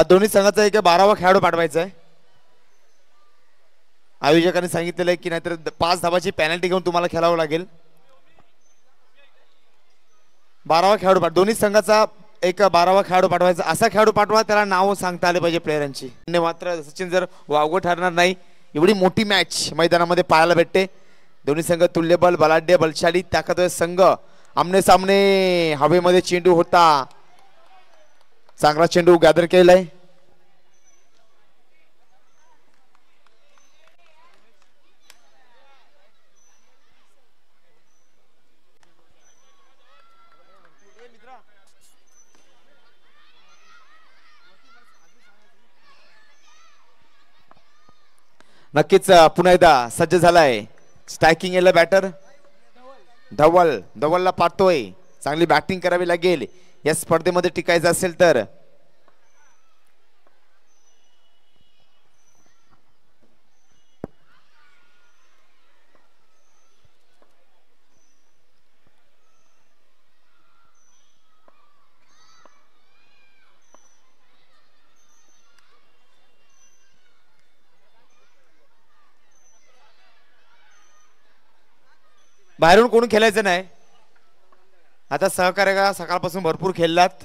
दोन्ही संघाचा एक 12वा खेळाडू पाठवायचा आहे. आयोजकांनी सांगितलेलं आहे की नाहीतर 5 धावाची पेनल्टी घेऊन तुम्हाला खेळावं लागेल. 12वा खेळाडू दोन्ही संघाचा एक 12वा खेळाडू पाठवायचा. असा खेळाडू पाठवा त्याला नाव सांगता आले पाहिजे प्लेयरांची. मात्र सचिन जर वावगं ठरणार नाही. एवढी मोठी मॅच मैदानामध्ये पाहायला भेटते. दोन्ही संघ तुल्यबल बलाढ्य बलशाली ताकदवर संघ आमने सामने हवेमध्ये चेंडू होता. चांगला चेंडू गॅदर केलाय. नक्कीच पुन्हा एकदा सज्ज झालाय. स्ट्रायकिंग याला बॅटर धवलला पाहतोय. चांगली बॅटिंग करावी लागेल या स्पर्धेमध्ये टिकायचं असेल तर. बाहेरून कोण खेळायचं नाही. आता सहकार्य का सकाळपासून भरपूर खेळलात.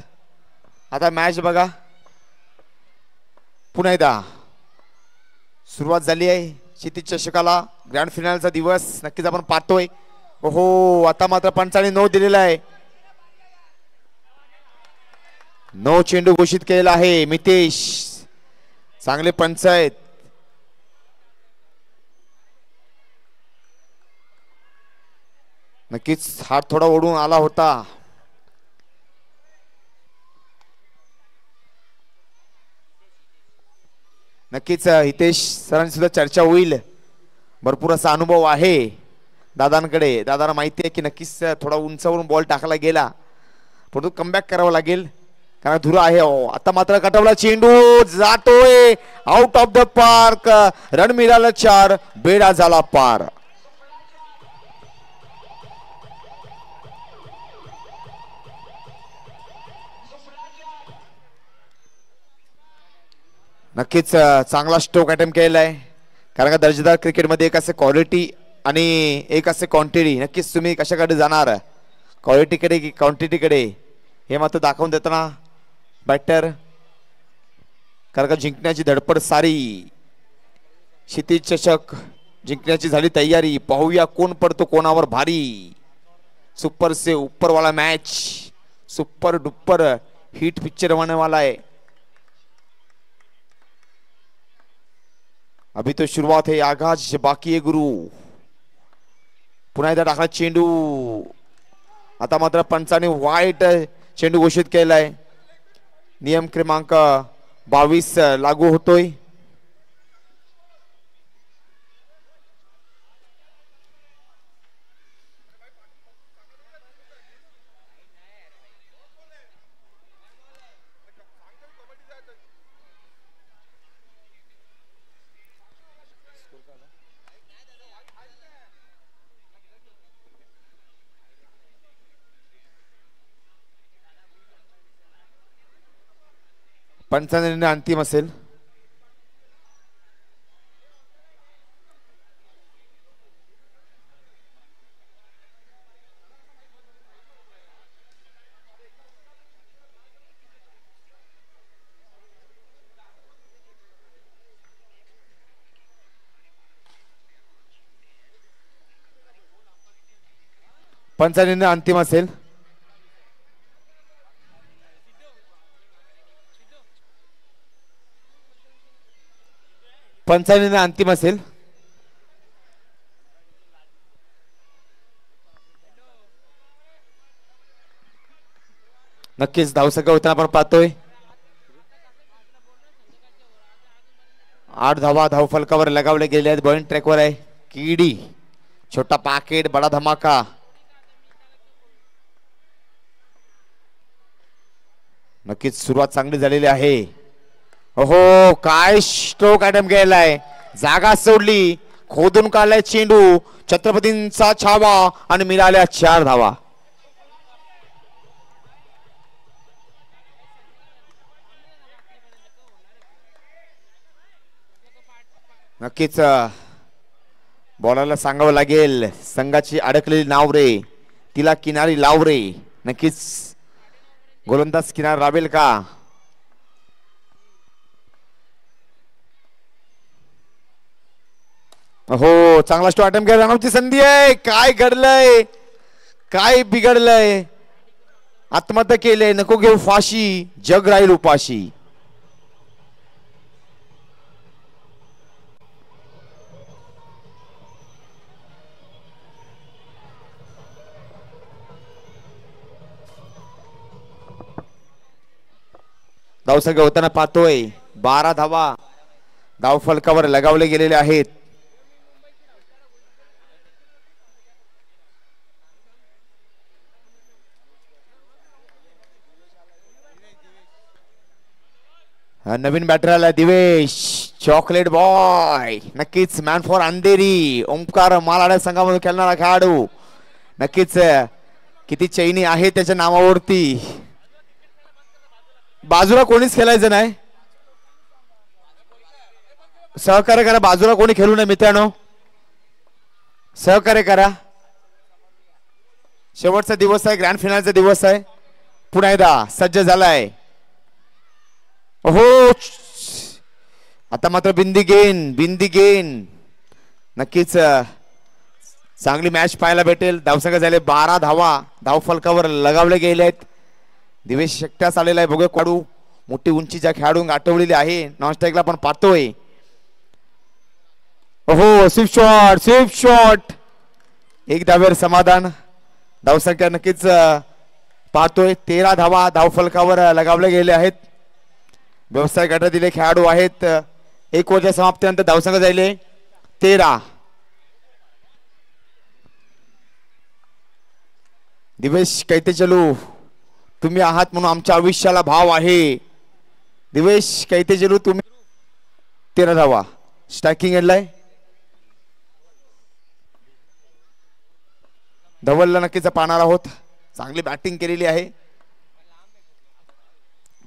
आता मॅच बघा. पुन्हा एकदा सुरुवात झाली आहे क्षितिज चषकाला. ग्रँड फिनालचा दिवस नक्कीच आपण पाहतोय. ओहो आता मात्र पंचाने 9 दिलेला आहे. 9 चेंडू घोषित केलेला आहे. मितेश चांगले पंच आहेत. नक्कीच हात थोडा ओढून आला होता. नक्कीच हितेश सरांची सुद्धा चर्चा होईल. भरपूर असा अनुभव आहे दादांकडे. दादांना माहिती आहे की नक्कीच थोडा उंचावरून बॉल टाकला गेला परंतु कमबॅक करावं लागेल कारण धुरा आहे. आता मात्र कटवला चेंडू जातोय out of the park. Run मिळाला 4. बेडा झाला पार. नक्कीच चांगला स्ट्रोक अटेम्प्ट केलाय कारण का दर्जेदार क्रिकेटमध्ये एक असे क्वालिटी आणि एक असे क्वांटिटी. नक्कीच तुम्ही कशाकडे जाणार क्वालिटीकडे की क्वांटिटीकडे हे मात्र दाखवून देताना बॅटर कारण का जिंकण्याची धडपड सारी. क्षितिज चषक जिंकण्याची झाली तयारी. पाहूया कोण पडतो कोणावर भारी. सुपर से ऊपर वाला match. Super duper hit picture होने वाला है. अभी तो शुरुआत है. आगाज बाकी है गुरु. पुन्हा एकदा टाकला चेंडू. आता मात्र पंचाने वाईट चेंडू घोषित केलाय. नियम क्रमांक 22 लागू होतोय. पंचांचा निर्णय अंतिम असेल. पंचांचा निर्णय अंतिम असेल. पंचांचा अंतिम असेल. नक्कीच धावसंख्या होताना आपण पाहतोय. 8 धावा धाव फलकावर लगावले गेले आहेत. बॉलिंग ट्रॅकवर आहे कीडी. छोटा पाकेट बडा धमाका. नक्कीच सुरुवात चांगली झालेली आहे. ओहो काय स्ट्रोक अटेम्प्ट केलाय. जागा सोडली. खोदून काढलाय चेंडू. छत्रपतींचा छावा आणि मिळाल्या 4 धावा. नक्कीच बॉलरला सांगावं लागेल, संघाची अडकलेली नाव रे तिला किनारी लाव रे. नक्कीच गोलंदाज किनार लावेल का? हो, चांगला स्टो अटेम्प्ट केला. रनआउटची संधी आहे. काय घडलंय, काय बिघडलंय? आत्महत्या केले, नको घेऊ फाशी, जग राहील उपाशी. धावसंख्या होताना पाहतोय 12 धावा धावफलकावर लगावले गेलेले आहेत. नवीन बॅटर आला दिवेश, चॉकलेट बॉय. नक्कीच मॅन फॉर अंधेरी, ओंकार मालाड संघामधून खेळणारा खेळाडू. नक्कीच किती चैनी आहे त्याच्या नावावरती. बाजूला कोणीच खेळायचं नाही, सहकार्य करा. बाजूला कोणी खेळू नये मित्रांनो, सहकार्य करा. शेवटचा दिवस आहे, ग्रँड फिनालचा दिवस आहे. पुन्हा एकदा सज्ज झालाय. हो, आता मात्र बिंदी गेन. नक्कीच चांगली मॅच पाहायला भेटेल. धावसंख्या झाले 12 धावा धावफलकावर लगावले गेले आहेत. दिवेश एकटाच आलेला आहे. बघूया काढू, मोठी उंचीच्या खेळाडू गाठवलेली आहे. नॉनस्ट्राईकला पण पाहतोय. हो, स्वीप शॉट. एक धावेवर समाधान. धावसंख्या नक्कीच पाहतोय 13 धावा धावफलकावर लगावले गेले आहेत. व्यवसाय गटातील खेळाडू आहेत. 1 ओव्हरच्या समाप्तीनंतर धावसंख्या झाले 13. दिवेश कैते चलू, तुम्ही आहात म्हणून आमच्या आयुष्याला भाव आहे. दिवेश कैते चलू, तुम्ही 13 धावा. स्ट्रायकिंग एंडलाय धवलला नक्कीच पाहणार आहोत. चांगली बॅटिंग केलेली आहे.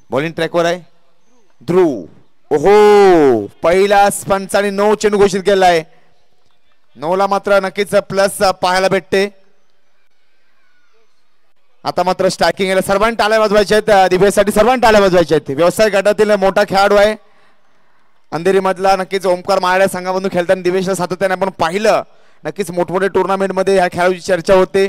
बॉलिंग ट्रॅकवर आहे ध्रुव. ओहो, पहिलाच पंचाने 9 चेंडू घोषित केलाय. 9 ला मात्र नक्कीच प्लस पाहायला भेटते. आता मात्र स्ट्रायकिंग याला सर्वांनी टाळ्या वाजवायच्या आहेत. दिवेशसाठी सर्वांनी टाळ्या वाजवायच्या आहेत. व्यवसाय गटातील मोठा खेळाडू आहे अंधेरी मधला. नक्कीच ओंकार माळ्या संघामधून खेळताना दिवेशला सातत्याने आपण पाहिलं. नक्कीच मोठमोठ्या टुर्नामेंट मध्ये ह्या खेळाडूची चर्चा होते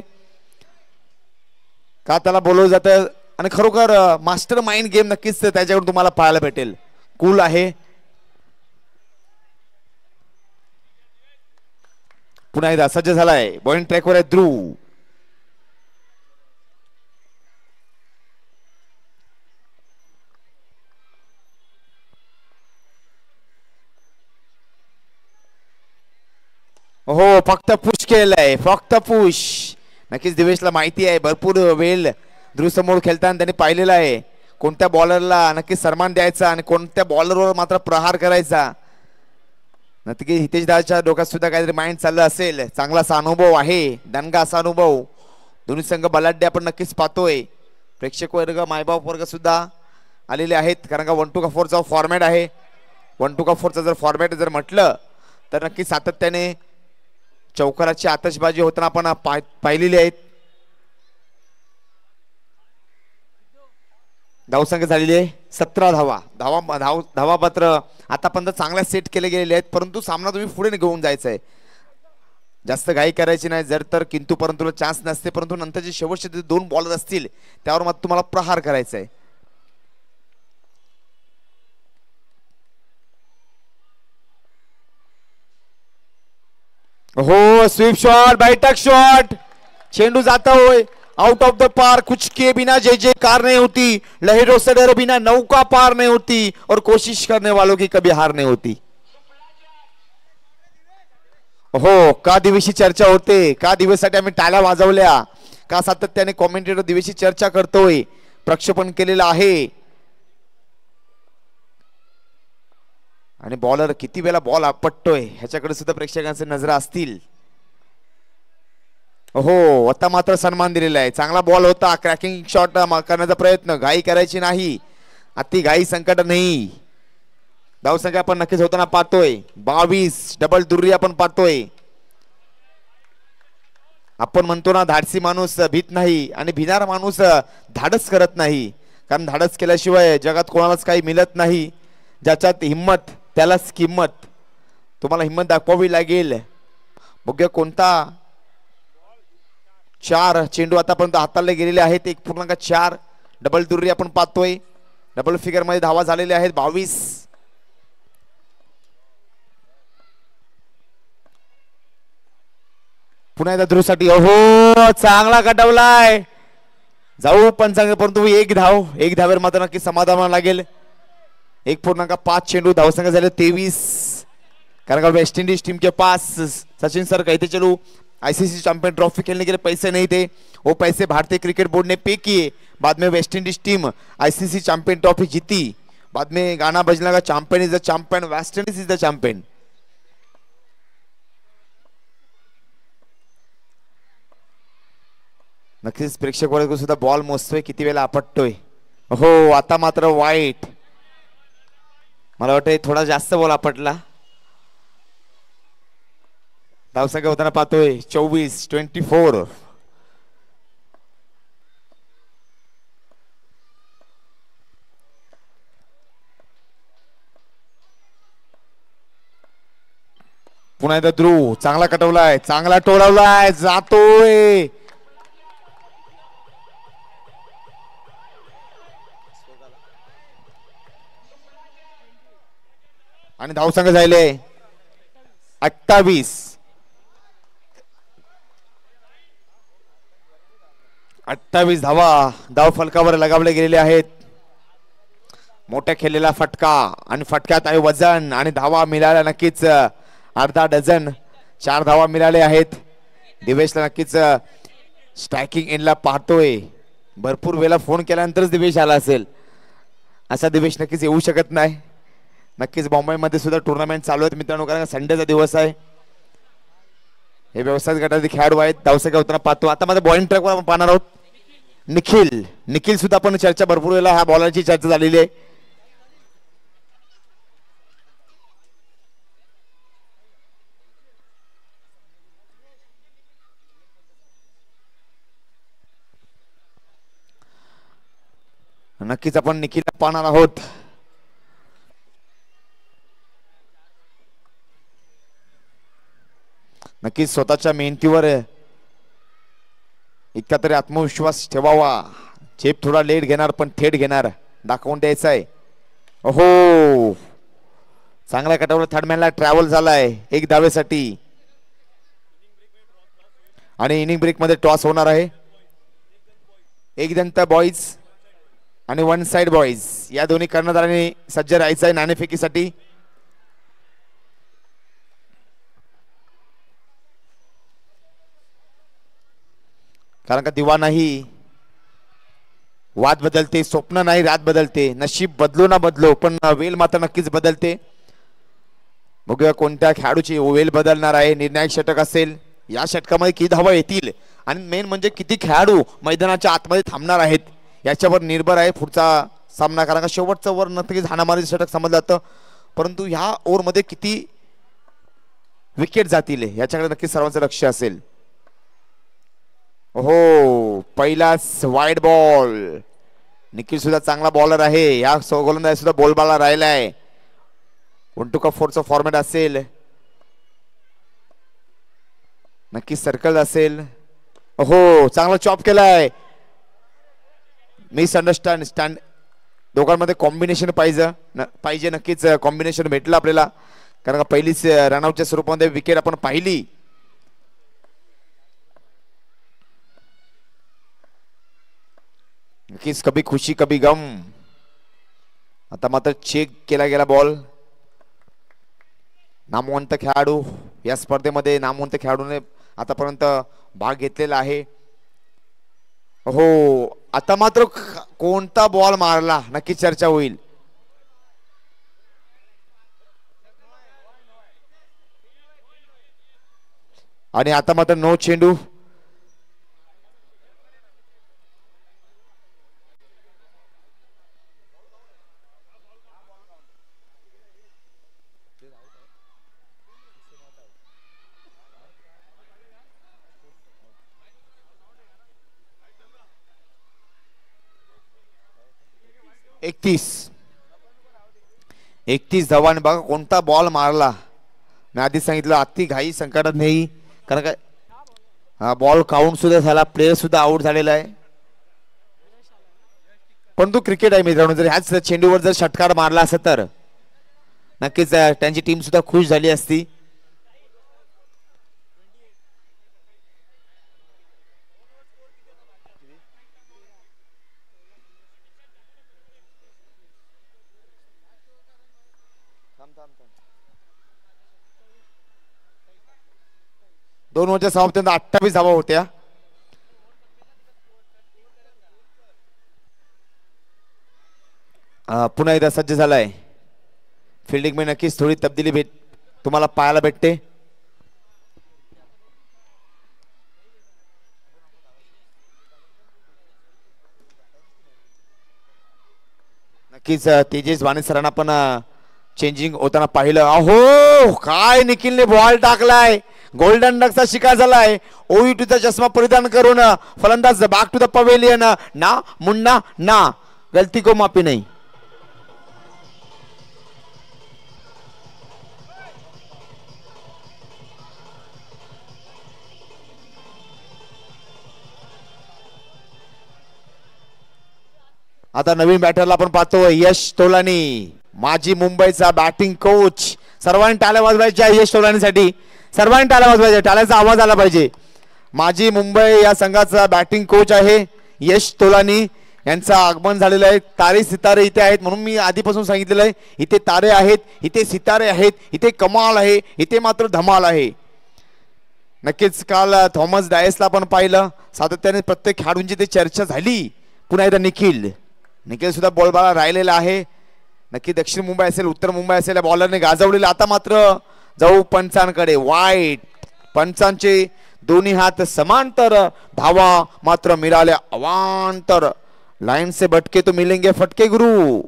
का त्याला बोलवलं जातं, आणि खरोखर मास्टर माइंड गेम नक्कीच त्याच्याकडून तुम्हाला पाहायला भेटेल. कूल आहे. पुन्हा एकदा सज्ज झालाय. बॉलिंग ट्रॅकवर आहे ध्रुव. हो, फक्त पुश केलंय, फक्त पुश. नक्कीच दिवेशला माहिती आहे, भरपूर वेळ ध्रुव समोर खेळताना त्यांनी पाहिलेला आहे कोणत्या बॉलरला नक्कीच सन्मान द्यायचा आणि कोणत्या बॉलरवर मात्र प्रहार करायचा. नक्की हितेश दाच्या डोक्यात सुद्धा काहीतरी माइंड चाललं असेल. चांगला असा अनुभव आहे, दणगा असा अनुभव. दोन्ही संघ बलाढ्य आपण नक्कीच पाहतोय. प्रेक्षक वर्ग, मायबाप वर्ग सुद्धा आलेले आहेत, कारण का 1 to 4चा फॉर्मॅट आहे. 1 to 4चा जर फॉर्मॅट जर म्हटलं तर नक्कीच सातत्याने चौकाराची आतषबाजी होताना आपण पाहिलेली आहेत. धावसंख्या झालेली आहे 17 धावा. धावापत्र आतापर्यंत चांगल्या सेट केले गेलेले आहेत, परंतु सामना तुम्ही पुढे घेऊन जायचा आहे. जास्त घाई करायची नाही. जर तर किंतु परंतु चान्स नसते, परंतु नंतर जे शेवटचे 2 बॉलर असतील त्यावर मात्र तुम्हाला प्रहार करायचा आहे. हो, स्वीप शॉट, बैठक शॉट. चेंडू जाता होय आउट ऑफ द पार. कुछ के बिना जय जयकार नहीं होती, लहरों से डरे बिना नौका पार नहीं होती, और कोशिश करने वालों की कभी हार नहीं होती. हो, का दिवेशी चर्चा होते, का दिवससाठी आम्ही टाळ्या वाजवल्या, का सातत्याने कॉमेंटेटर दिवेशी चर्चा करतोय, प्रक्षेपण केलेलं आहे. आणि बॉलर किती वेळा बॉल आपटतोय ह्याच्याकडे सुद्धा प्रेक्षकांचे नजर असतील. हो, आता मात्र सन्मान दिलेला आहे. चांगला बॉल होता, क्रॅकिंग शॉट करण्याचा प्रयत्न. घाई करायची नाही, अति घाई संकट नाही. धावसंख्या आपण नक्कीच होताना पाहतोय 22. डबल दुर्री आपण पाहतोय. आपण म्हणतो ना धाडसी माणूस भीत नाही आणि भिणारा माणूस धाडस करत नाही. कारण धाडस केल्याशिवाय जगात कोणालाच काही मिळत नाही. ज्याच्यात हिम्मत त्यालाच किंमत. तुम्हाला हिम्मत दाखवावी लागेल. बघूया कोणता. 4 चेंडू आतापर्यंत हाताळले गेलेले आहेत. 1.4 डबल दुर्री आपण पाहतोय. डबल फिगर मध्ये धावा झालेले आहेत 22. पुन्हा एकदा ध्रुवसाठी ओहो चांगला कटवलाय. जाऊ पण चांगलं परंतु एक धावेवर मात्र नक्की समाधान लागेल. 1.5 चेंडू धावसंख्या झाले 23. कारण का वेस्ट इंडीज टीम के पास सचिन सर कहते चलो आईसीसी चैंपियन ट्रॉफी खेलने के लिए पैसे नहीं थे. वो पैसे भारतीय क्रिकेट बोर्ड ने पे किए. बाद में West Indies team ICC champion trophy जीती. बाद में गाना बजना का champion is the champion, West Indies is the champion. नक्कीच प्रेक्षक वर्ग सुद्धा बॉल मोजतोय किती वेळा आपटतोय. हो आता मात्र वाईट. मला वाटतं थोडा जास्त बॉल आपटला. धावसंख्या होताना पाहतोय 24. पुन्हा एकदा ध्रुव चांगला कटवलाय, चांगला टोळवलाय, जातोय. आणि धावसंख्या झाले 28. 28 धावा धाव फलकावर लगावले गेलेले आहेत. मोठ्या खेळलेला फटका आणि फटक्यात आहे वजन आणि धावा मिळाल्या नक्कीच अर्धा डझन. 4 धावा मिळाले आहेत. दिवेशला नक्कीच स्ट्रायकिंग एंडला पाहतोय. भरपूर वेळा फोन केल्यानंतरच दिवेश आला असेल. असा दिवेश नक्कीच येऊ शकत नाही. नक्कीच बॉम्बेमध्ये सुद्धा टुर्नामेंट चालू आहेत मित्रांनो. कारण संडेचा दिवस आहे. हे व्यवसायिक गटाचे खेळाडू आहेत. धावसंख्या होताना पाहतो. आता माझ्या बॉलिंग ट्रॅकवर आपण पाहणार आहोत निखिल सुद्धा आपण चर्चा भरपूर वेळा ह्या बॉलरची चर्चा झालेली आहे. नक्कीच आपण निखिलला पाहणार आहोत. नक्कीच स्वतःच्या मेहनतीवर इतका तरी आत्मविश्वास ठेवावा. झेप थोडा लेट घेणार पण थेट घेणार दाखवून द्यायचा आहे. हो चांगला कटवला. थर्डमॅनला ट्रॅव्हल झालाय 1 धावेसाठी. आणि इनिंग ब्रेक मध्ये टॉस होणार आहे. एक दंत बॉईज आणि 1 साइड बॉईज या दोन्ही कर्णधारांनी सज्ज राहायचं आहे नाणेफेकीसाठी. कारण का दिवा नाही वाद बदलते, स्वप्न नाही रात बदलते. नशीब बदलो ना बदलो पण वेल मात्र नक्कीच बदलते. बघूया कोणत्या खेळाडूची वेल बदलणार आहे. निर्णायक षटक असेल. या षटकामध्ये किती धावा येतील आणि मेन म्हणजे किती खेळाडू मैदानाच्या आतमध्ये थांबणार आहेत याच्यावर निर्भर आहे पुढचा सामना. कारण का शेवटचं ओव्हर नक्कीच हाणामारीचं षटक समजलं जातं. परंतु ह्या ओव्हरमध्ये किती विकेट जातील याच्याकडे नक्कीच सर्वांचं लक्ष असेल. हो पहिलाच वाईड बॉल. निखिल सुद्धा चांगला बॉलर आहे. या गोलंदाज सुद्धा बॉलबाला राहिलाय. 1-4 फॉर्मॅट असेल. नक्कीच सर्कल असेल. हो चांगला चॉप केलाय. मिस अंडरस्टँड दोघांमध्ये कॉम्बिनेशन पाहिजे. नक्कीच कॉम्बिनेशन भेटलं आपल्याला. कारण का पहिलीच रनआउटच्या स्वरूपामध्ये विकेट आपण पाहिली. नक्कीच कभी खुशी कभी गम. आता मात्र चेक केला गेला बॉल. नामवंत खेळाडू या स्पर्धेमध्ये नामवंत खेळाडूने आतापर्यंत भाग घेतलेला आहे. हो आता मात्र कोणता बॉल मारला नक्की चर्चा होईल. आणि आता मात्र नो चेंडू. 31 धावांनी बघा कोणता बॉल मारला. मी आधी सांगितलं अति घाई संकटात नाही, कारण काय हा बॉल काउंट सुद्धा झाला, प्लेयर सुद्धा आउट झालेला आहे. पण तो क्रिकेट आहे मित्रांनो, जर ह्याच चेंडूवर जर षटकार मारला असता तर नक्कीच त्यांची टीम सुद्धा खुश झाली असती. दोन ओव्हरच्या समाप्तीनंतर 28 धावा होत्या. पुन्हा एकदा सज्ज झालाय. फिल्डिंग मध्ये नक्कीच थोडी तब्दिली तुम्हाला पाहायला भेटते. नक्कीच तेजस वाणी सरांना पण चेंजिंग होताना पाहिलं. अहो काय निखिलने बॉल टाकलाय, गोल्डन डकचा शिकार झालाय. OU2 चा चष्मा परिधान करून फलंदाज बॅक टू द पवेलियन. ना मुन्ना ना, गलती को माफी नाही. आता नवीन बॅटरला आपण पाहतो यश तोलानी, माजी मुंबईचा बॅटिंग कोच. सर्वांनी टाळ्या वाजवायच्या यश तोलानीसाठी, सर्वांनी टाळ्या वाजवायच्या, टाळ्याचा आवाज आला पाहिजे. माजी मुंबई या संघाचा बॅटिंग कोच आहे यश तोलानी, यांचं आगमन झालेलं आहे. तारे सितारे इथे आहेत, म्हणून मी आधीपासून सांगितलेलं आहे इथे तारे आहेत, इथे सितारे आहेत, इथे कमाल आहे, इथे मात्र धमाल आहे. नक्कीच काल थॉमस डायसला आपण पाहिलं, सातत्याने प्रत्येक खेळाडूंची ते चर्चा झाली. पुन्हा एकदा निखिल सुद्धा बॉल बाला राहिलेला आहे. नक्की दक्षिण मुंबई असेल उत्तर मुंबई असेल, या बॉलरने गाजवलेलं. आता मात्र जाऊ पंचांकडे. वाईट पंचांचे दोन्ही हात समांतर, धावा मात्र मिळाल्या अवांतर. लाइन से भटके तो मिलेंगे फटके गुरु.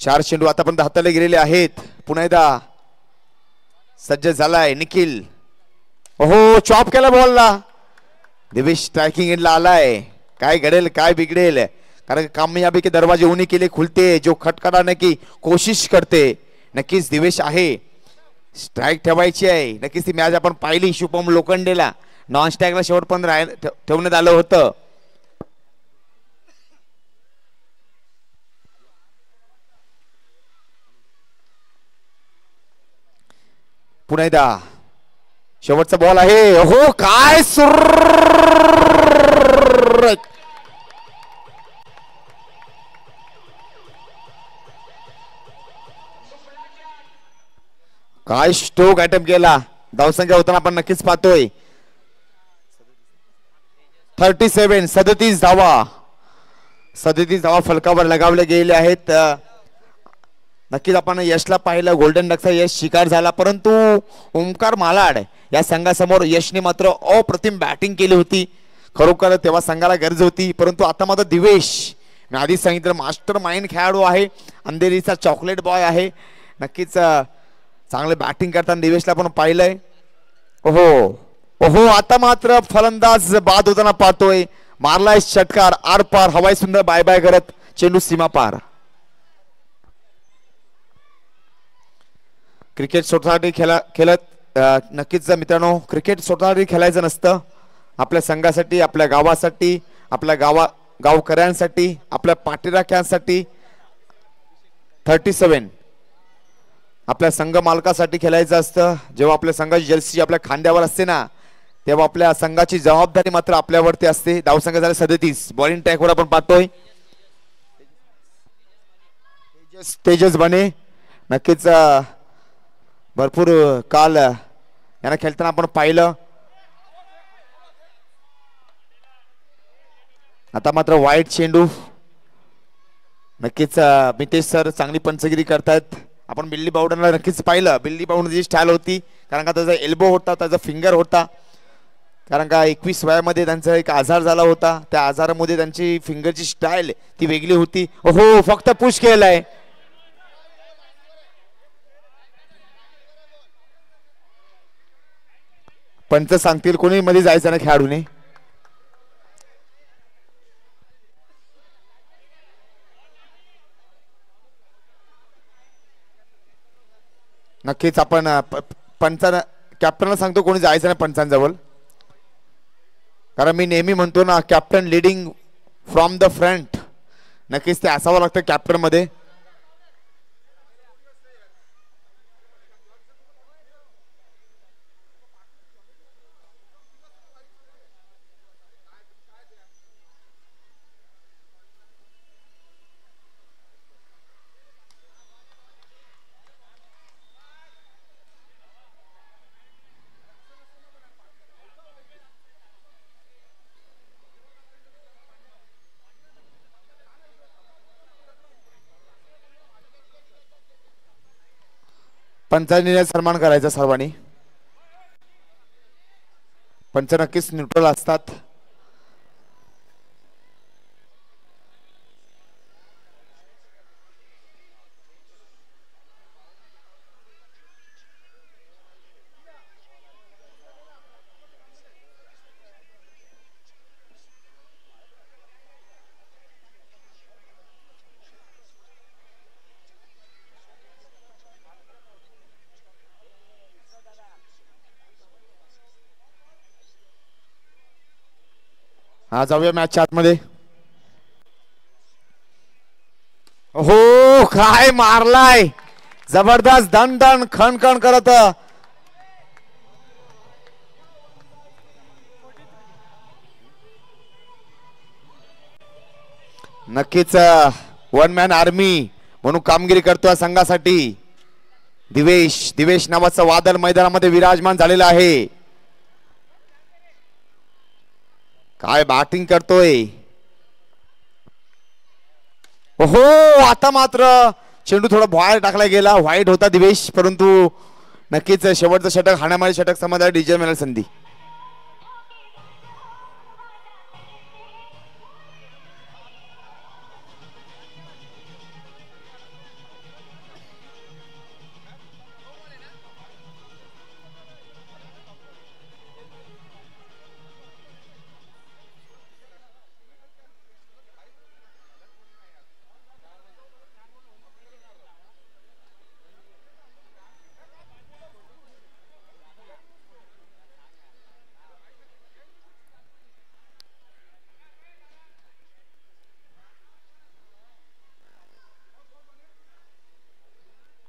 चार चेंडू आतापर्यंत हाताला गेलेले आहेत. पुन्हा एकदा सज्ज झालाय निखिल. ओहो चॉप केला बॉलला. दिवेश स्ट्राइकिंग एंडला आलाय. काय घडेल काय बिगडेल, कारण कामयाबी के दरवाजे उन्हीं के लिए खुलते जो खटखटाने की कोशिश करते. नक्कीच दिवेश आहे, स्ट्राइक ठेवायची आहे. नक्कीच ती मॅच आपण पाहिली शुभम लोखंडेला नॉन स्ट्राइकला शेवटपर्यंत ठेवण्यात आलं होतं. पुन्हा एकदा शेवटचा बॉल आहे. हो काय सुर, काय स्ट्रोक अटेम्प्ट केला. धावसंख्या होताना आपण नक्कीच पाहतोय 37 धावा. 37 धावा फलकावर लगावले गेले आहेत. नक्कीच आपण यशला पाहिलं, गोल्डन डकचा यश शिकार झाला, परंतु ओमकार मालाड या संघासमोर यशने मात्र अप्रतिम बॅटिंग केली होती. खरोखर तेव्हा संघाला गरज होती, परंतु आता मात्र दिवेश, मी आधीच सांगितलं मास्टर माइंड खेळाडू आहे, अंधेरीचा चॉकलेट बॉय आहे. नक्कीच चांगले बॅटिंग करताना दिवेशला आपण पाहिलंय. ओहो ओहो आता मात्र फलंदाज बाद होताना पाहतोय. मारलाय षटकार आर पार, हवाई सुंदर बाय बाय करत चेंडू सीमा पार. क्रिकेट स्वतःसाठी खेळत नक्कीच मित्रांनो, क्रिकेट स्वतःसाठी खेळायचं नसतं. आपल्या संघासाठी, आपल्या गावासाठी, आपल्या गावकऱ्यांसाठी, आपल्या पाठीराख्यांसाठी. 37 आपल्या संघ मालकासाठी खेळायचं असतं. जेव्हा आपल्या संघाची जर्सी आपल्या खांद्यावर असते ना, तेव्हा आपल्या संघाची जबाबदारी मात्र आपल्यावरती असते. धावसंख्या झाला 37. बॉलिंग ट्रॅकवर आपण पाहतोय तेजस बने. नक्कीच भरपूर काल यांना खेळताना आपण पाहिलं. आता मात्र वाईट चेंडू. नक्कीच मितेश सर चांगली पंचगिरी करतायत. आपण बिल्ली बाउंडरला नक्कीच पाहिलं, बिल्ली बाउंडरची स्टाईल होती, कारण का त्याचा एल्बो होता, त्याचा फिंगर होता. कारण का 21 वयामध्ये त्यांचा एक आजार झाला होता, त्या आजारामध्ये त्यांची फिंगरची स्टाईल ती वेगळी होती. हो फक्त पुश केलाय. पंच सांगतील कोणी मध्ये जायचं ना खेळाडूने. नक्कीच आपण पंचांना कॅप्टनला सांगतो कोणी जायचं ना पंचांजवळ. कारण मी नेहमी म्हणतो ना captain leading from the front. नक्कीच ते असावं लागतं कॅप्टन मध्ये. पंचांनी सन्मान करायचा सर्वांनी. पंच नक्कीच न्यूट्रल असतात. हा जाऊया मॅचच्या आतमध्ये. हो काय मारलाय जबरदस्त दण दण खण खण करत. नक्कीच वन मॅन आर्मी म्हणून कामगिरी करतोय संघासाठी. दिवेश नावाचं वादळ मैदानामध्ये विराजमान झालेलं आहे. काय बॅटिंग करतोय. हो आता मात्र चेंडू थोडा बाहेर टाकला गेला. व्हाईट होता दिवेश परंतु नक्कीच शेवटचं षटक हाणामारी षटक समाधान डीजे मिळेल संधी.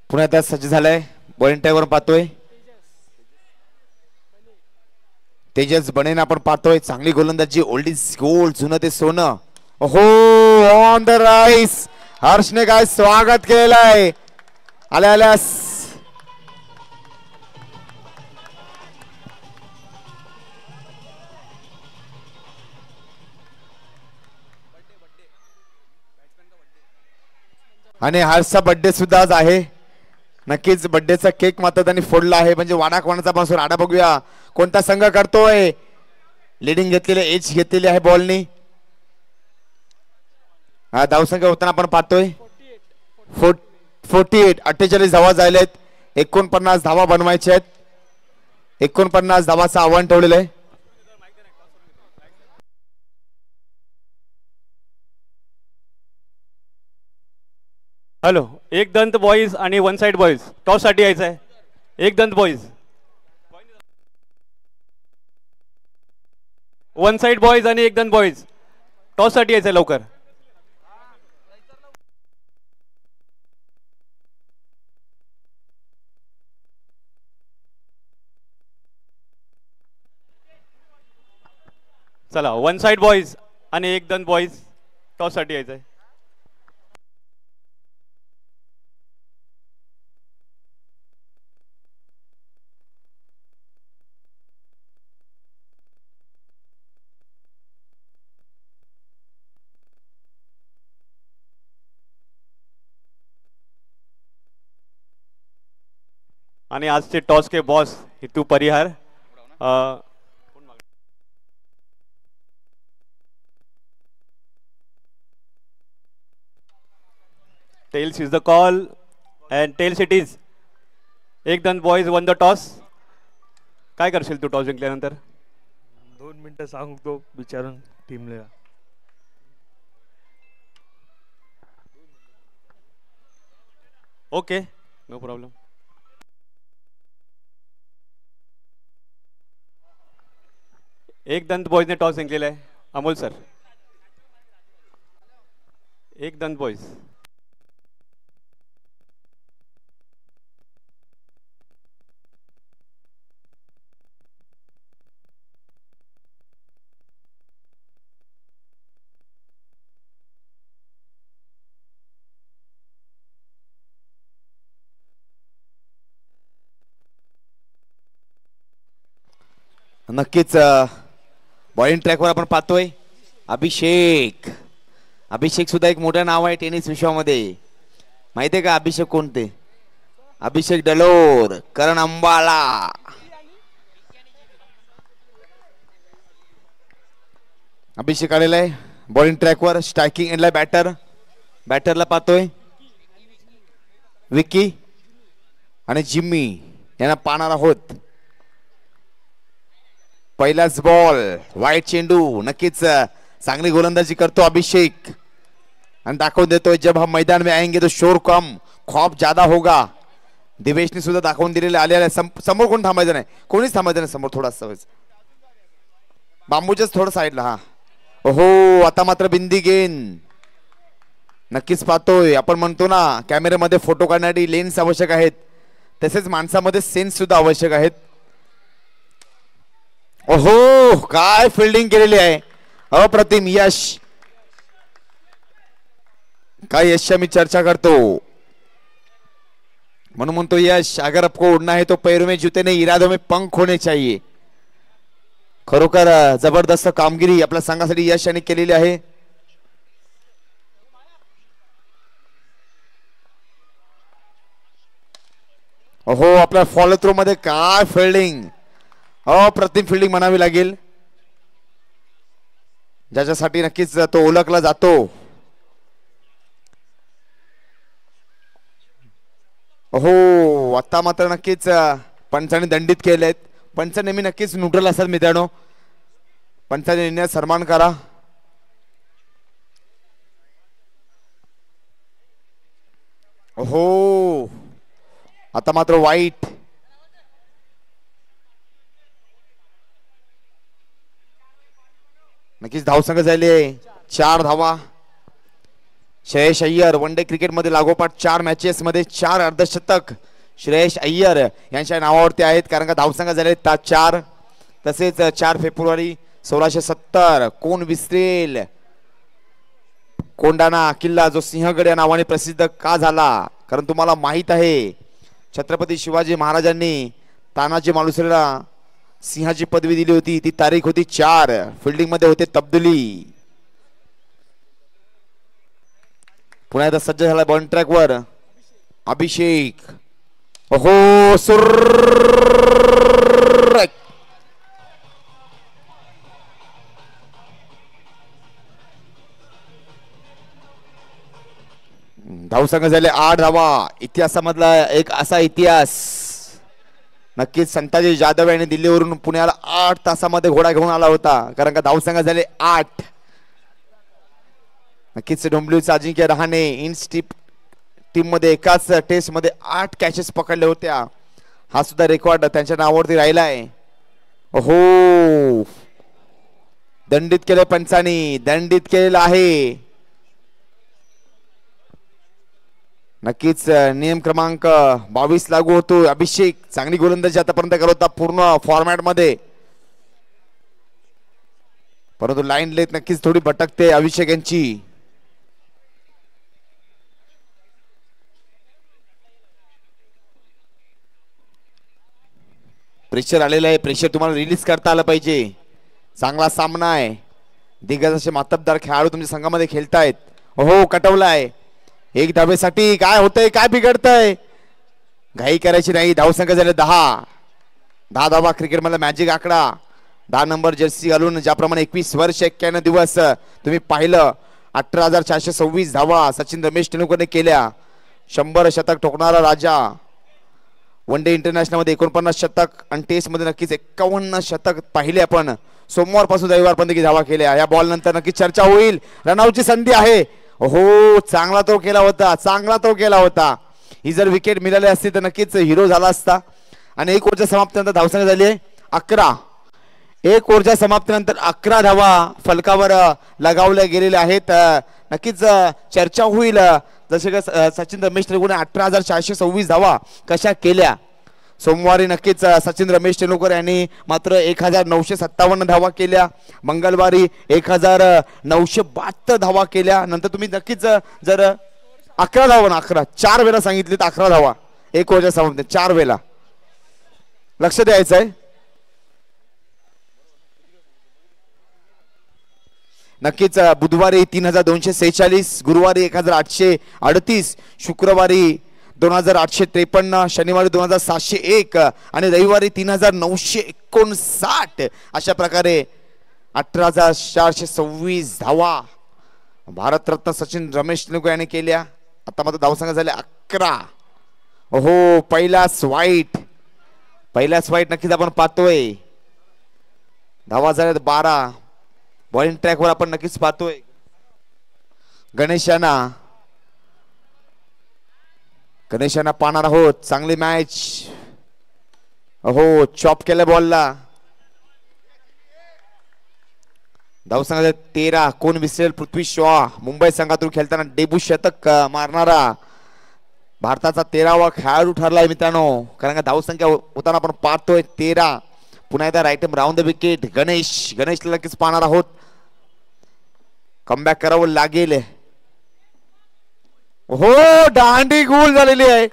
पुण्यात सज्ज झालाय. बॉलिंग टाईमवर पाहतोय तेजस बनेन आपण पाहतोय. चांगली गोलंदाजी. ओल्ड इज गोल्ड जुनं ते सोनं. हो ऑन द राईस. हर्षने काय स्वागत केलेलं आहे. आल्या आल्यास आणि हर्षचा बर्थडे सुद्धा आज आहे. नक्कीच बर्थडेचा केक मात्र त्यांनी फोडला आहे. म्हणजे वाडा कोणाचा पासून आडा बघूया कोणता संघ करतोय. लिडिंग घेतलेले एज घेतलेली आहे बॉलनी. हा धावसंख्या होताना आपण पाहतोय 48 48 धावा झालेत. 49 धावा बनवायच्या आहेत. 49 धावाचं आव्हान ठेवलेलं आहे. हॅलो एक दंत बॉईज आणि वन साइड बॉईज टॉस साठी यायचं आहे. एक दंत बॉईज वन साइड बॉईज आणि एक दंत बॉईज टॉस साठी यायचं लवकर. चला वन साइड बॉईज आणि एक दंत बॉईज टॉस साठी यायचं आहे. आणि आजचे टॉस के boss Hitu Parihar. Tails is the call and tails it is. एक दंत बॉईज वन द टॉस. काय करशील तू टॉस जिंकल्यानंतर? 2 मिनिटं सांगतो विचारून टीमला. Okay, no problem. एक दंत बॉयजने टॉस जिंकलेला आहे. अमोल सर, एक दंत बॉयज. नक्कीच बॉलिंग ट्रॅकवर आपण पाहतोय अभिषेक. अभिषेक सुद्धा एक मोठं नाव आहे टेनिस विश्वामध्ये. माहितीये का अभिषेक कोणते? अभिषेक डलोर, करण अंबाला. अभिषेक आलेला आहे बॉलिंग ट्रॅकवर. स्ट्रायकिंग एंडला बॅटरला पाहतोय विकी आणि जिम्मी यांना पाहणार आहोत. पहिलाच बॉल, वाईट चेंडू. नक्कीच चांगली गोलंदाजी करतो अभिषेक आणि दाखवून देतोय जब हम मैदान में आएंगे तो शोर कम खौफ ज्यादा होगा. दिवेशने सुद्धा दाखवून दिलेले आलेले. समोर कोण थांबायचं नाही, कोणीच थांबायचं नाही समोर. थोडासा बांबूच्याच थोडं साईडला. हा ओहो, आता मात्र बिंदी गेंद. नक्कीच पाहतोय आपण म्हणतो ना कॅमेऱ्यामध्ये फोटो काढण्यासाठी लेन्स आवश्यक आहेत, तसेच माणसामध्ये सेन्स सुद्धा आवश्यक आहेत. ओहो, काय फिल्डिंग केलेली आहे, अप्रतिम. यश, काय यशच्या मी चर्चा करतो म्हणून म्हणतो यश, अगर आपको उड़ना है तो पैरों में जूते नहीं इरादों में पंख होने चाहिए. खरोखर जबरदस्त कामगिरी आपल्या संघासाठी यश यांनी केलेली आहे. ओहो, आपल्या फॉलो थ्रो मध्ये काय फिल्डिंग, अप्रतिम फिल्डिंग म्हणावी लागेल, ज्याच्यासाठी नक्कीच तो ओळखला जातो. हो, आता मात्र नक्कीच पंचाने दंडित केलेत. पंच नेहमी नक्कीच न्यूट्रल असतात मित्रांनो. पंचाने निर्णयाचा सन्मान करा. हो, आता मात्र वाईट. नक्कीच धावसंख्या झाली 4 धावा. श्रेयस अय्यर वनडे क्रिकेट मध्ये लागोपाठ 4 मॅचेस मध्ये 4 अर्धशतक श्रेयस अय्यर यांच्या नावावरती आहेत, कारण का धावसंख्या झाले 4. तसेच 4 फेब्रुवारी 1670 कोण विसरेल कोंडाणा किल्ला, जो सिंहगड या नावाने प्रसिद्ध का झाला? कारण तुम्हाला माहित आहे छत्रपती शिवाजी महाराजांनी तानाजी मालुसरेला सिंहाची पदवी दिली होती. ती तारीख होती 4. फिल्डिंग मध्ये होते तब्दुली. पुन्हा एकदा सज्ज झाला बॉल ट्रॅक वर अभिषेक. हो, सुर धावसंख्या झाले 8 धावा. इतिहासामधला एक असा इतिहास. नक्कीच संताजी जाधव यांनी दिल्लीवरून पुण्याला 8 तासामध्ये घोडा घेऊन आला होता, कारण का धावसंख्या झाले 8. नक्कीच डोंबिवलीचा अजिंक्य रहाणे इनस्टिप टीम मध्ये एकाच टेस्ट मध्ये 8 कॅचेस पकडल्या होत्या. हा सुद्धा रेकॉर्ड त्यांच्या नावावरती राहिला आहे. हो, दंडित केले पंचांनी, दंडित केलेला आहे. नक्कीच नियम क्रमांक 22 लागू होतो. अभिषेक चांगली गोलंदाजी आतापर्यंत करत होता पूर्ण फॉर्मॅट मध्ये, परंतु लाईन लेथ नक्कीच थोडी भटकते अभिषेक यांची. प्रेशर आलेलं आहे, प्रेशर तुम्हाला रिलीज करता आलं पाहिजे. चांगला सामना आहे, दिग्गज असे मातबदार खेळाडू तुमच्या संघामध्ये खेळतायत. हो, कटवलाय 1 धावेसाठी. काय होतंय, काय बिघडतंय? घाई करायची नाही. धावसंख्या झाले 10. 10 धावा क्रिकेट मधला मॅजिक आकडा. 10 नंबर जर्सी घालून ज्याप्रमाणे 21 वर्ष 91 दिवस तुम्ही पाहिलं, 18,426 धावा सचिन रमेश तेंडुलकरने केल्या. 100 शतक ठोकणारा राजा. वन डे इंटरनॅशनल मध्ये 49 शतक आणि टेस्ट मध्ये नक्कीच 51 शतक पाहिले आपण. सोमवारपासून रविवारपर्यंत की धावा केल्या. या बॉल नंतर नक्कीच चर्चा होईल. रनआउटची संधी आहे. हो चांगला तो केला होता, चांगला तो केला होता. ही जर विकेट मिळाली असती तर नक्कीच हिरो झाला असता. आणि 1 ओव्हरच्या समाप्तीनंतर धावसंख्या झाली आहे 11. 1 ओव्हरच्या समाप्तीनंतर 11 धावा फलकावर लगावल्या गेलेल्या आहेत. नक्कीच चर्चा होईल जसे का सचिन रमेश तेंडुलकर 18,426 धावा कशा केल्या. सोमवारी नक्कीच सचिन रमेश तेंडुलकर यांनी मात्र 1,957 धावा केल्या. मंगळवारी 1,972 धावा केल्या. नंतर तुम्ही नक्कीच जर 11 धावा 11 4 वेळा सांगितलीत 11 धावा 1 ओव्हरच्या समाप्ती 4 वेळा लक्ष द्यायचं आहे. नक्कीच बुधवारी 3,246, गुरुवारी 1,838, शुक्रवारी 2,853, शनिवारी 2,701 आणि रविवारी 3,959. अशा प्रकारे 18,426 धावा भारतरत्न सचिन रमेश तेंडुलकर यांनी केल्या. आता मात्र धावसंख्या झाल्या 11. हो पहिलाच वाईट नक्कीच आपण पाहतोय. धावा झाल्यात 12. बॉलिंग ट्रॅकवर आपण नक्कीच पाहतोय गणेशांना पाहणार आहोत. चांगली मॅच. हो चॉप केलं बॉलला. धावसंख्या 13. कोण विसरेल पृथ्वी शॉ मुंबई संघातून खेळताना डेब्यू शतक मारणारा भारताचा 13वा खेळाडू ठरलाय मित्रांनो. कारण का धावसंख्या होताना आपण पाहतोय 13. पुन्हा एकदा राईट राऊंड द विकेट गणेशला नक्कीच पाहणार आहोत. कमबॅक करावं लागेल. हो दांडी गोल झालेली आहे.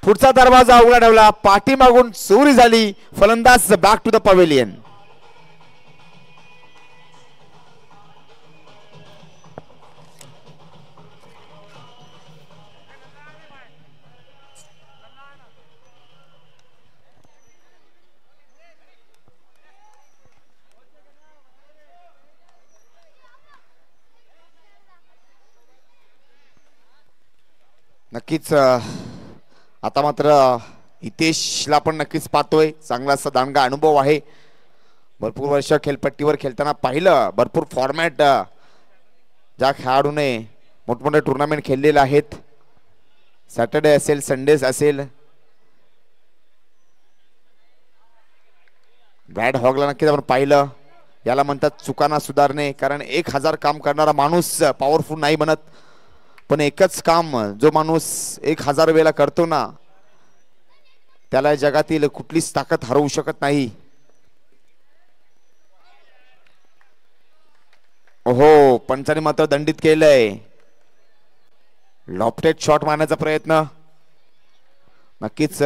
पुढचा दरवाजा उघडा ठेवला. पाठीमागून चोरी झाली. फलंदाज बॅक टू द पवेलियन. नक्कीच आता मात्र हितेशला पण नक्कीच पाहतोय. चांगला असा दांडगा अनुभव आहे. भरपूर वर्ष खेळपट्टीवर खेळताना पाहिलं. भरपूर फॉर्मॅट ज्या खेळाडूने मोठमोठे टुर्नामेंट खेळलेले आहेत. सॅटर्डे असेल संडेज असेल. ब्रॅड हॉगला नक्कीच आपण पाहिलं. याला म्हणतात चुकाना सुधारणे. कारण 1,000 काम करणारा माणूस पॉवरफुल नाही बनत. पण एकच काम जो माणूस 1,000 वेळा करतो ना त्याला जगातील कुठलीच ताकद हरवू शकत नाही. हो पंचाने मात्र दंडित केलंय. लॉफ्टेड शॉट मारण्याचा प्रयत्न नक्कीच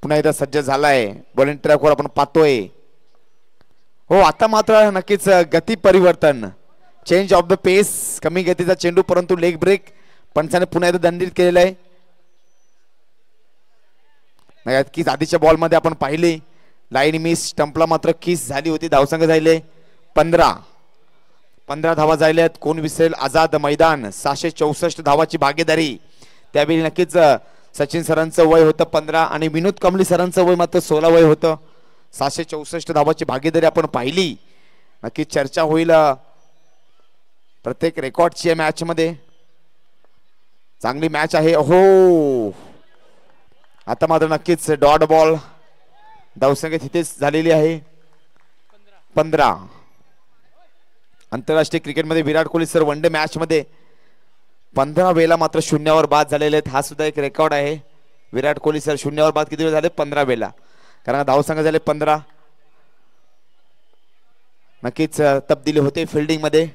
पुन्हा एकदा सज्ज झालाय. बॉलिंग ट्रॅकवर आपण पाहतोय. हो आता मात्र नक्कीच गती परिवर्तन चेंज ऑफ द पेस. कमी गतीचा चेंडू परंतु लेग ब्रेक पंचाने पुन्हा एकदा दंडित केलेला आहे. नक्कीच आधीच्या बॉल मध्ये आपण पाहिले लाईन मिस. स्टंपला मात्र किस झाली होती. धावसंख्या झाले 15 धावा झाल्यात. कोण विसरेल आझाद मैदान 664 धावाची भागीदारी. त्यावेळी नक्कीच सचिन सरांचं वय होतं 15 आणि विनोद कांबळी सरांचं वय मात्र 16 वय होतं. 664 धावाची भागीदारी आपण पाहिली. नक्कीच चर्चा होईल प्रत्येक रेकॉर्डची या मॅच मध्ये. चांगली मॅच आहे. हो आता मात्र नक्कीच डॉट बॉल धावसंख्या तिथेच झालेली आहे 15. आंतरराष्ट्रीय क्रिकेटमध्ये विराट कोहली सर वन डे मॅच मध्ये 15 वेळा मात्र शून्यावर बाद झालेले आहेत. हा सुद्धा एक रेकॉर्ड आहे. विराट कोहली सर शून्यावर बाद किती वेळ झाले 15 वेळा. कारण धावसंख्या झाले 15. नक्कीच तब्दिली होते फिल्डिंग मध्ये.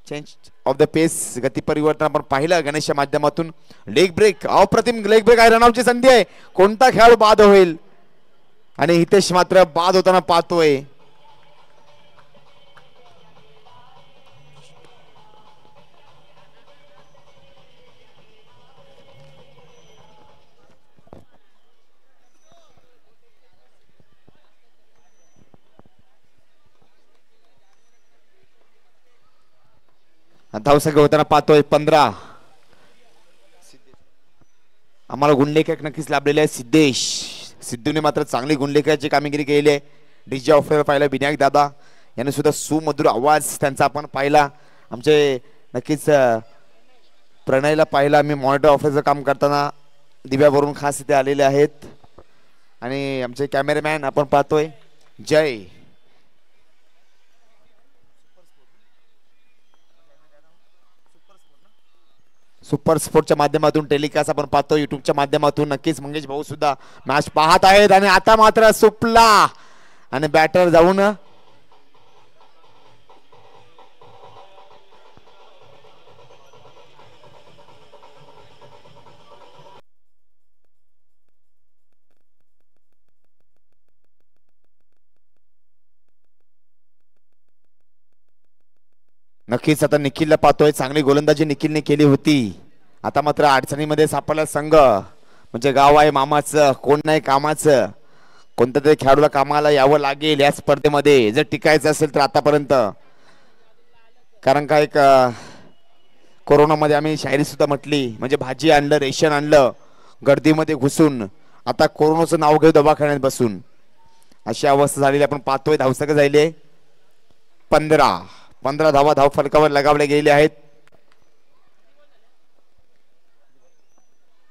चेंज ऑफ द पेस गती परिवर्तन आपण पाहिलं गणेशच्या माध्यमातून. लेग ब्रेक अप्रतिम लेग ब्रेक आहे. रनआउटची संधी आहे. कोणता खेळाडू बाद होईल आणि हितेश मात्र बाद होताना पाहतोय. धावसंख्या होताना पाहतोय 15. आम्हाला गुणलेखक नक्कीच लाभलेले आहे सिद्धेश. सिद्धूने मात्र चांगली गुणलेखकाची कामगिरी केलेली आहे. डीजे ऑफर पाहिला विनायक दादा यांनी सुद्धा सुमधुर आवाज त्यांचा आपण पाहिला. आमचे नक्कीच प्रणयला पाहिला आम्ही मॉनिटर ऑफिसचं काम करताना दिव्यावरून खास इथे आलेले आहेत. आणि आमचे कॅमेरामॅन आपण पाहतोय जय. सुपर स्पोर्टच्या माध्यमातून टेलिकास्ट आपण पाहतो युट्यूबच्या माध्यमातून. नक्कीच मंगेश भाऊ सुद्धा मॅच पाहत आहेत. आणि आता मात्र सुपला आणि बॅटर जाऊन नक्कीच आता निखिलला पाहतोय. चांगली गोलंदाजी निखिलने केली होती. आता मात्र अडचणीमध्ये सापडला संघ. म्हणजे गाव आहे मामाचं कोण नाही कामाचं. कोणत्या तरी खेळाडूला कामाला यावं लागेल या स्पर्धेमध्ये जर टिकायचं असेल तर आतापर्यंत. कारण का एक कोरोनामध्ये आम्ही शायरी सुद्धा म्हटली. म्हणजे भाजी आणलं रेशन आणलं गर्दीमध्ये घुसून. आता कोरोनाचं नाव घेऊ दवाखान्यात बसून अशी अवस्था झालेली आपण पाहतोय. धावसक झाले 15 धावा धाव फलकावर लगावले गेलेले आहेत.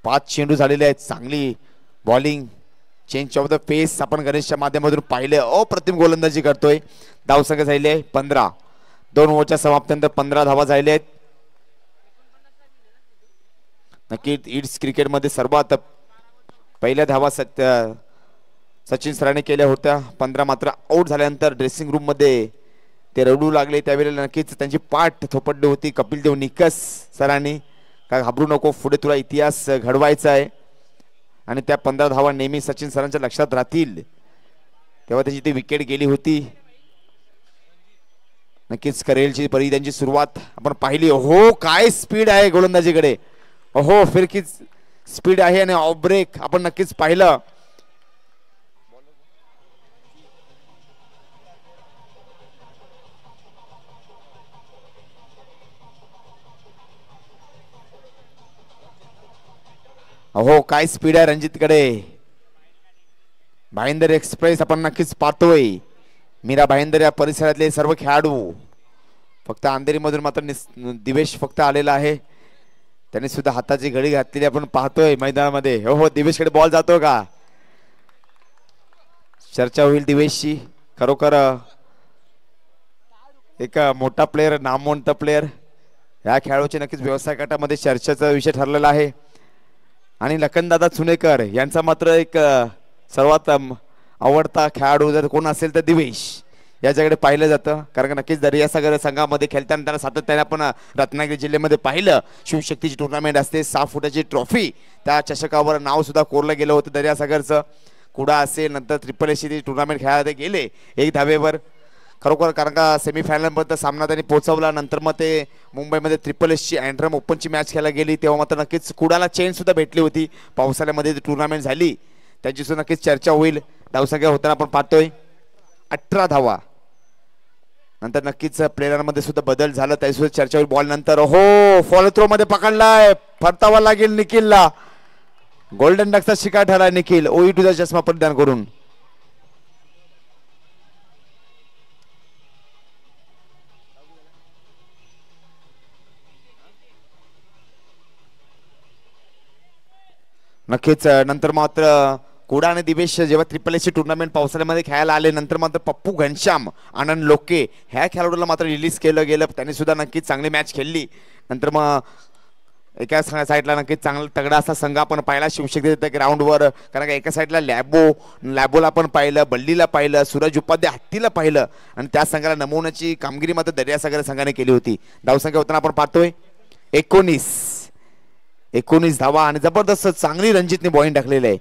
5 चेंडू झालेले आहेत. चांगली बॉलिंग चेंज ऑफ द पेस आपण गणेशच्या माध्यमातून पाहिले. अप्रतिम गोलंदाजी करतोय. धावसंख्या झालेली आहे 15. 2 ओव्हरच्या समाप्तीनंतर 15 धावा झालेल्या आहेत. नक्की ईड्स क्रिकेटमध्ये सर्वात पहिल्या धावा सचिन सरांनी केल्या होत्या. 15 मात्र आउट झाल्यानंतर ड्रेसिंग रूम मध्ये ते रडू लागले. त्यावेळेला नक्कीच त्यांची पाठ थोपडली होती कपिल देव निकस सरांनी. काय घाबरू नको पुढे तुला इतिहास घडवायचा आहे. आणि त्या 15 धावा नेहमी सचिन सरांच्या लक्षात राहतील. तेव्हा त्याची ती विकेट गेली होती. नक्कीच करेलची परी त्यांची सुरुवात आपण पाहिली. हो काय स्पीड आहे गोलंदाजीकडे. हो फिरकी स्पीड आहे आणि ऑफ ब्रेक आपण नक्कीच पाहिलं. अहो काय स्पीड आहे रणजितकडे. भाईंदर एक्सप्रेस आपण नक्कीच पाहतोय. मीरा भाईंदर या परिसरातले सर्व खेळाडू. फक्त अंधेरीमधून मात्र दिवेश फक्त आलेला आहे. त्यांनी सुद्धा हाताची घडी घातलेली आपण पाहतोय मैदानामध्ये. हो दिवेशकडे बॉल जातो का. चर्चा होईल दिवेशची. खरोखर एक मोठा प्लेअर नामवंत प्लेअर या खेळाडूची नक्कीच व्यवसाय गटामध्ये चर्चेचा विषय ठरलेला आहे. आणि लखनदादा चुनेकर यांचा मात्र एक सर्वात आवडता खेळाडू जर कोण असेल तर दिवेश याच्याकडे पाहिलं जातं. कारण नक्कीच दर्यासागर संघामध्ये खेळताना त्यांना सातत्याने आपण रत्नागिरी जिल्ह्यामध्ये पाहिलं. शिवशक्तीची टुर्नामेंट असते 6 फुटाची ट्रॉफी त्या चषकावर नाव सुद्धा कोरलं गेलं होतं दर्यासागरचं. कुडा असेल नंतर ट्रिपल एसी टुर्नामेंट खेळायला गेले 1 धावेवर. खरोखर कारण का सेमीफायनलपर्यंत सामना त्यांनी पोहोचवला. नंतर मग ते मुंबईमध्ये ट्रिपल एसची अँड्रम ओपनची मॅच खेळायला गेली तेव्हा मात्र नक्कीच कुडाला चेन सुद्धा भेटली होती. पावसाळ्यामध्ये टुर्नामेंट झाली त्यांची सुद्धा नक्कीच चर्चा होईल. धावसंख्या होताना आपण पाहतोय 18 धावा. नंतर नक्कीच प्लेयरांमध्ये सुद्धा बदल झाला त्याची सुद्धा चर्चा होईल. बॉल नंतर हो फॉलो थ्रो मध्ये पकडलाय. परतावा लागेल निखिलला. गोल्डन डकचा शिकार ठरला निखिल. ओई टू चा चष्मा परिधान करून. नक्कीच नंतर मात्र कुडा आणि दिवेश जेव्हा ट्रिपल एसची टुर्नामेंट पावसाळ्यामध्ये खेळायला आले नंतर मात्र पप्पू घनश्याम आनंद लोके ह्या खेळाडूला मात्र रिलीज केलं गेलं. त्यांनी सुद्धा नक्कीच चांगली मॅच खेळली. नंतर मग एका साईडला नक्कीच चांगला तगडा असा संघ आपण पाहिला शिवशक्ती ग्राउंडवर. कारण का एका साईडला लॅबोला आपण पाहिलं, बल्लीला पाहिलं, सूरज उपाध्याय हत्तीला पाहिलं आणि त्या संघाला नमवण्याची कामगिरी मात्र दर्यासागर संघाने केली होती. धावसंख्या होताना आपण पाहतोय 19 धावा आणि जबरदस्त चांगली रणजितने बॉलिंग टाकलेली आहे.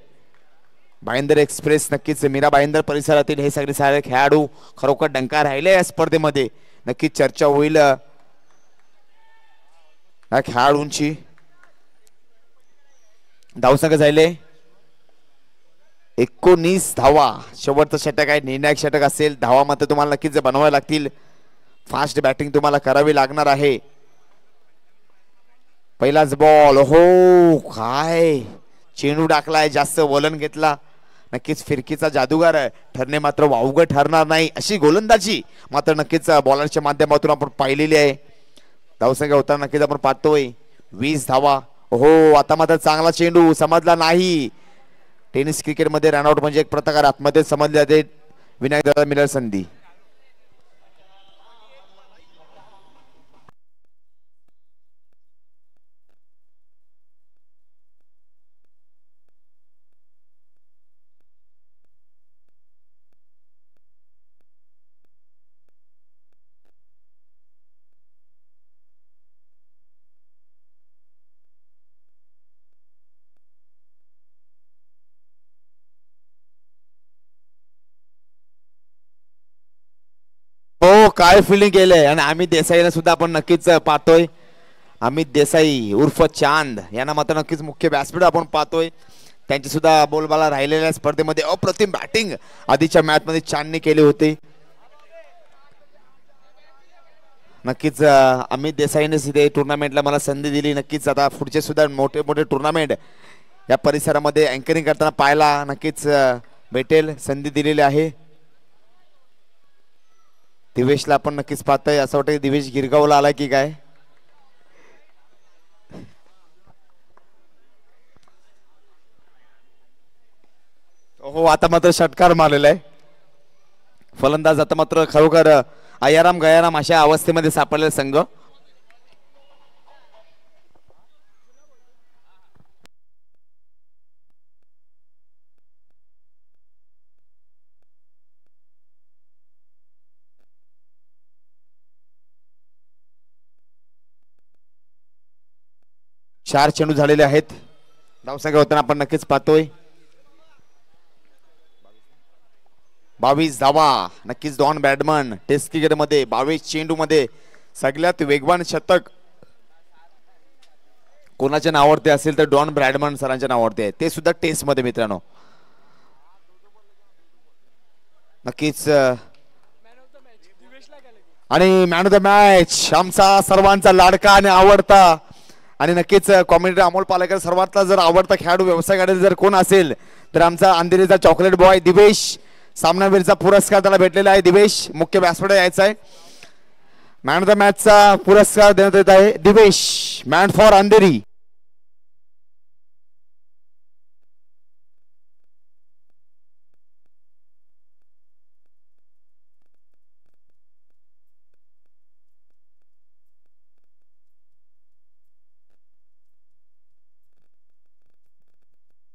भाईंदर एक्सप्रेस नक्कीच मीरा भाईंदर परिसरातील हे सगळे सारे खेळाडू खरोखर डंका राहिले या स्पर्धेमध्ये. नक्कीच चर्चा होईल या खेळाडूंची. धावसंख्या झाले 19 धावा. शेवटचं षटक आहे निर्णायक षटक असेल. धावा मात्र तुम्हाला नक्कीच बनवावे लागतील. फास्ट बॅटिंग तुम्हाला करावी लागणार आहे. पहिलाच बॉल हो काय चेंडू टाकलाय, जास्त वलन घेतला, नक्कीच फिरकीचा जादूगार ठरणे मात्र वावगं ठरणार नाही अशी गोलंदाजी मात्र नक्कीच बॉलरच्या माध्यमातून आपण पाहिलेली आहे. धावसंख्या होताना नक्कीच आपण पाहतोय 20 धावा. हो, आता मात्र चांगला चेंडू समजला नाही. टेनिस क्रिकेटमध्ये रनआउट म्हणजे एक प्रकार आतमध्ये समजले जाते. विनायक दादा मिळेल संधी. हो, काय फिल्डिंग केलंय आणि अमित देसाईला सुद्धा आपण नक्कीच पाहतोय. अमित देसाई उर्फ चांद यांना मात्र नक्कीच मुख्य व्यासपीठ आपण पाहतोय. त्यांची सुद्धा बोलबाला राहिलेल्या स्पर्धेमध्ये अप्रतिम बॅटिंग आधीच्या मॅच मध्ये चांदने केली होती. नक्कीच अमित देसाईने इथे टुर्नामेंटला मला संधी दिली. नक्कीच आता पुढचे सुद्धा मोठे मोठे टुर्नामेंट या परिसरामध्ये अँकरिंग करताना पाहायला नक्कीच भेटेल, संधी दिलेली आहे. दिवेशला आपण नक्कीच पाहतोय. असं वाटतं दिवेश गिरगावला आला की काय. हो, आता मात्र षटकार मारलेला आहे. फलंदाज आता मात्र खरोखर आयाराम गयाराम अशा अवस्थेमध्ये सापडलेला संघ. चार चेंडू झालेले आहेत. धावसंख्या होताना आपण नक्कीच पाहतोय 22 धावा. नक्कीच डॉन ब्रॅडमन टेस्ट क्रिकेट मध्ये 22 चेंडू मध्ये सगळ्यात वेगवान शतक कोणाच्या नावावरती असेल तर डॉन ब्रॅडमन सरांच्या नावावरती आहे, ते सुद्धा टेस्ट मध्ये मित्रांनो. नक्कीच आणि मॅन ऑफ द मॅच आमचा सर्वांचा लाडका आणि आवडता आणि नक्कीच कॉमेंटेटर अमोल पालेकर सर्वातला जर आवडता खेळाडू व्यवसायाकडे जर कोण असेल तर आमचा अंधेरीचा चॉकलेट बॉय दिवेश सामनावीरचा पुरस्कार त्याला भेटलेला आहे. दिवेश मुख्य व्यासपीठावर यायचा आहे. मॅन ऑफ द मॅचचा पुरस्कार देण्यात येत आहे दिवेश, मॅन फॉर अंधेरी.